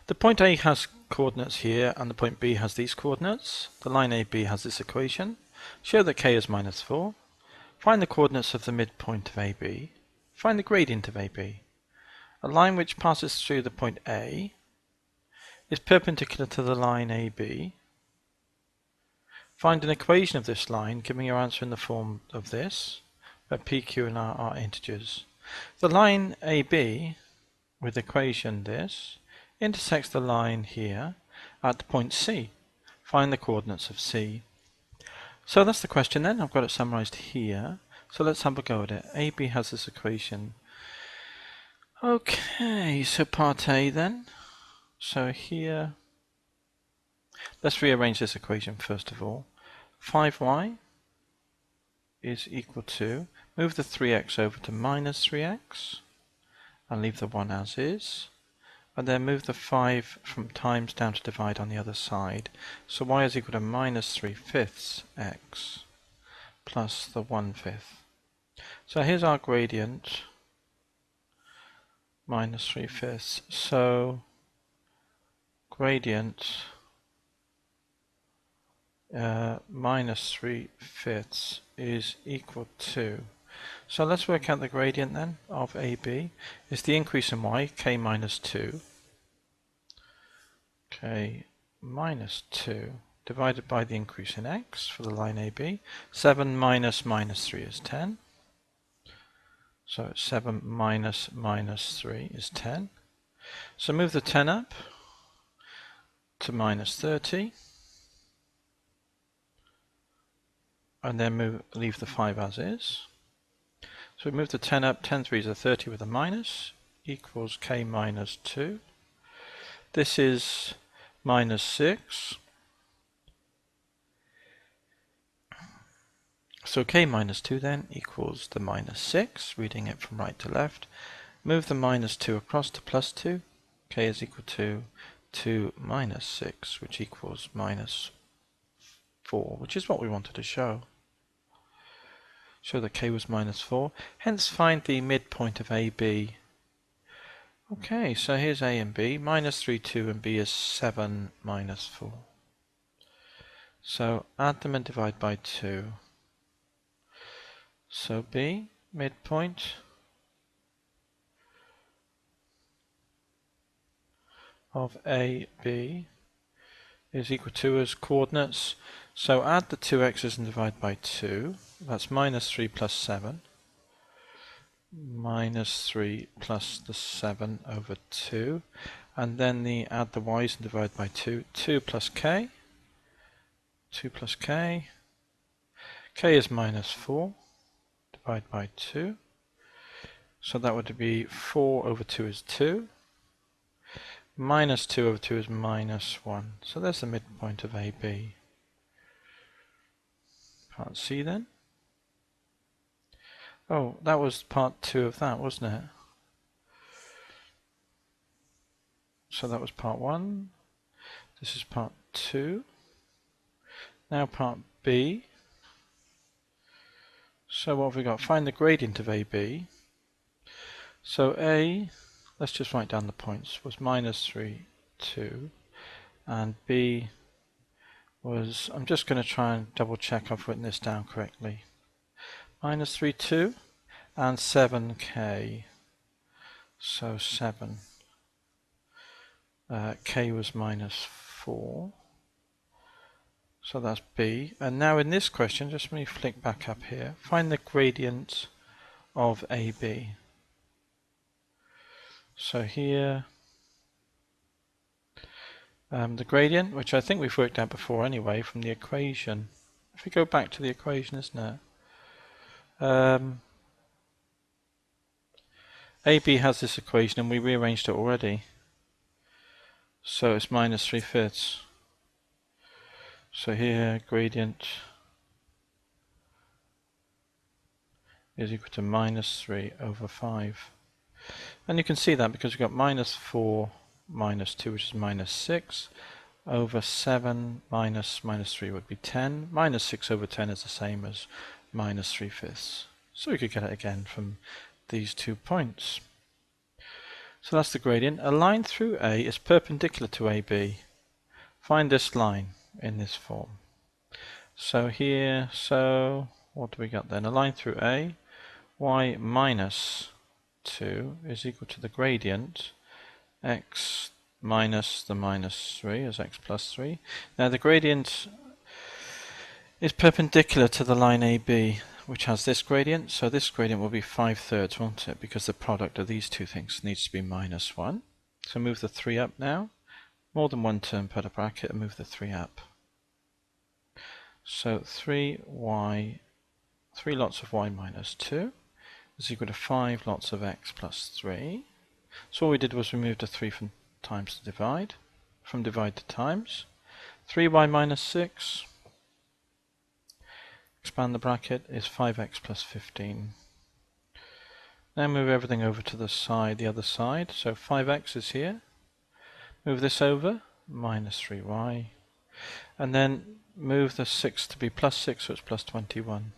The point A has coordinates here and the point B has these coordinates. The line AB has this equation. Show that k is minus 4. Find the coordinates of the midpoint of AB. Find the gradient of AB. A line which passes through the point A is perpendicular to the line AB. Find an equation of this line, giving your answer in the form of this, where P, Q and R are integers. The line AB, with equation this, intersects the line here at the point C. Find the coordinates of C. So that's the question then. I've got it summarized here. So let's have a go at it. AB has this equation. Okay, so part A then. So here, let's rearrange this equation first of all. 5y is equal to, move the 3x over to minus 3x and leave the 1 as is, and then move the 5 from times down to divide on the other side. So y is equal to minus 3/5 x plus the 1/5. So here's our gradient, minus 3/5. So gradient minus 3/5 is equal to, so let's work out the gradient then of AB. It's the increase in y, k minus 2, k minus 2 divided by the increase in x for the line AB. 7 minus minus 3 is 10. So 7 minus minus 3 is 10. So move the 10 up to minus 30. And then leave the 5 as is. So we move the 10 up, 10 3s are 30 with a minus, equals k minus 2. This is minus 6. So k minus 2 then equals the minus 6, reading it from right to left. Move the minus 2 across to plus 2. K is equal to 2 minus 6, which equals minus 4, which is what we wanted to show. Show that k was minus 4. Hence find the midpoint of AB. Okay, so here's A and B. Minus 3, 2 and B is 7 minus 4. So add them and divide by 2. So B, midpoint of AB is equal to as coordinates. So add the 2x's and divide by 2. That's minus 3 plus 7. Minus 3 plus the 7 over 2. And then add the y's and divide by 2. 2 plus k. 2 plus k. K is minus 4. Divide by 2. So that would be 4 over 2 is 2. Minus 2 over 2 is minus 1. So there's the midpoint of AB. Part C then. Oh, that was part 2 of that, wasn't it? So that was part 1. This is part 2. Now part B. So what have we got? Find the gradient of AB. So A, let's just write down the points, was minus 3, 2. And B was, I'm just going to try and double check I've written this down correctly. Minus 3, 2 and 7k. So 7. K was minus 4. So that's B. And now in this question, just let me flick back up here. Find the gradient of AB. So here, the gradient, which I think we've worked out before anyway from the equation. If we go back to the equation, isn't it? AB has this equation and we rearranged it already. So it's minus 3/5. So here gradient is equal to minus 3 over 5. And you can see that because we've got minus 4 minus 2, which is minus 6, over 7 minus 3 would be 10. Minus 6 over 10 is the same as minus 3/5. So we could get it again from these 2 points. So that's the gradient. A line through A is perpendicular to AB. Find this line in this form. So here, so what do we got then? A line through A, y minus 2 is equal to the gradient x minus the minus 3 is x plus 3. Now the gradient is perpendicular to the line AB, which has this gradient, so this gradient will be 5/3, won't it? Because the product of these two things needs to be minus 1. So move the 3 up now. More than one term per bracket, and move the 3 up. So 3y, 3 lots of y minus 2 is equal to 5 lots of x plus 3. So all we did was we moved the 3 from times to divide, from divide to times. 3y minus 6, expand the bracket, is 5x plus 15. Now move everything over to the side, the other side. So 5x is here. Move this over, minus 3y. And then move the 6 to be plus 6, so it's plus 21.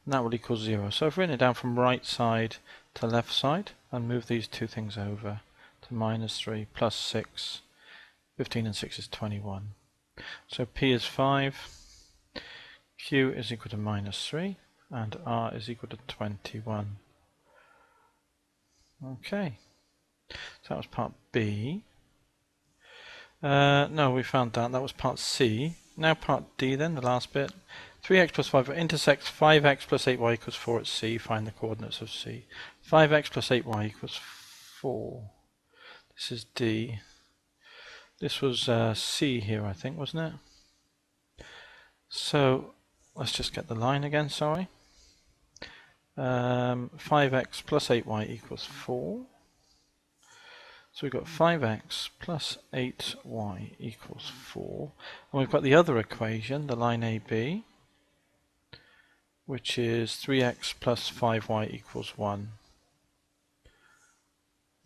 And that will equal 0. So I've written it down from right side to left side, and move these two things over to minus 3 plus 6. 15 and 6 is 21. So P is 5, Q is equal to minus 3, and R is equal to 21. Okay, so that was part B. No, we found that. That was part C. Now part D then, the last bit. 3x plus 5 intersects 5x plus 8y equals 4 at C. Find the coordinates of C. 5x plus 8y equals 4. This is D. This was C here, I think, wasn't it? So let's just get the line again, sorry. 5x plus 8y equals 4. So we've got 5x plus 8y equals 4. And we've got the other equation, the line AB, which is 3x plus 5y equals 1.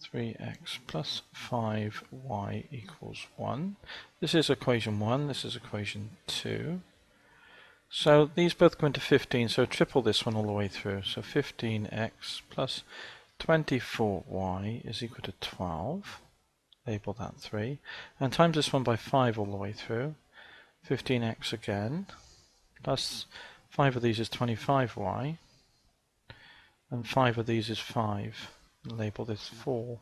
3x plus 5y equals 1. This is equation 1, this is equation 2. So these both go into 15, so triple this one all the way through. So 15x plus 24y is equal to 12. Label that 3. And times this one by 5 all the way through. 15x again. Plus 5 of these is 25y. And 5 of these is 5. Label this 4.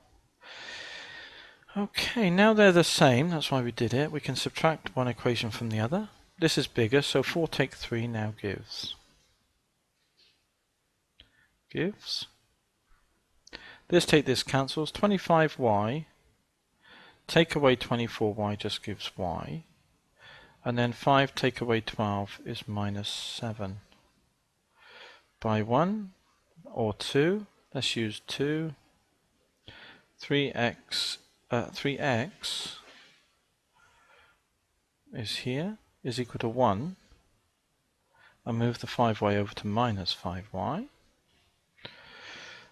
Okay, now they're the same, that's why we did it. We can subtract one equation from the other. This is bigger, so 4 take 3 now gives. This take this cancels. 25y, take away 24y just gives y. And then 5 take away 12 is minus 7. By 1 or 2, let's use 2. 3x is here, is equal to 1. And move the 5y over to minus 5y.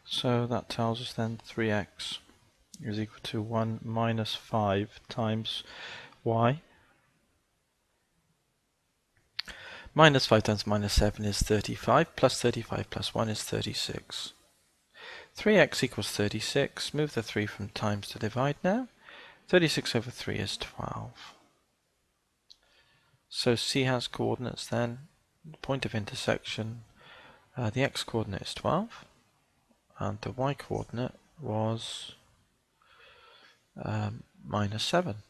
So that tells us then 3x is equal to 1 minus 5 times y. Minus 5 times minus 7 is 35, plus 35 plus 1 is 36. 3x equals 36. Move the 3 from times to divide now. 36 over 3 is 12. So C has coordinates then. Point of intersection. The x coordinate is 12. And the y coordinate was minus 7.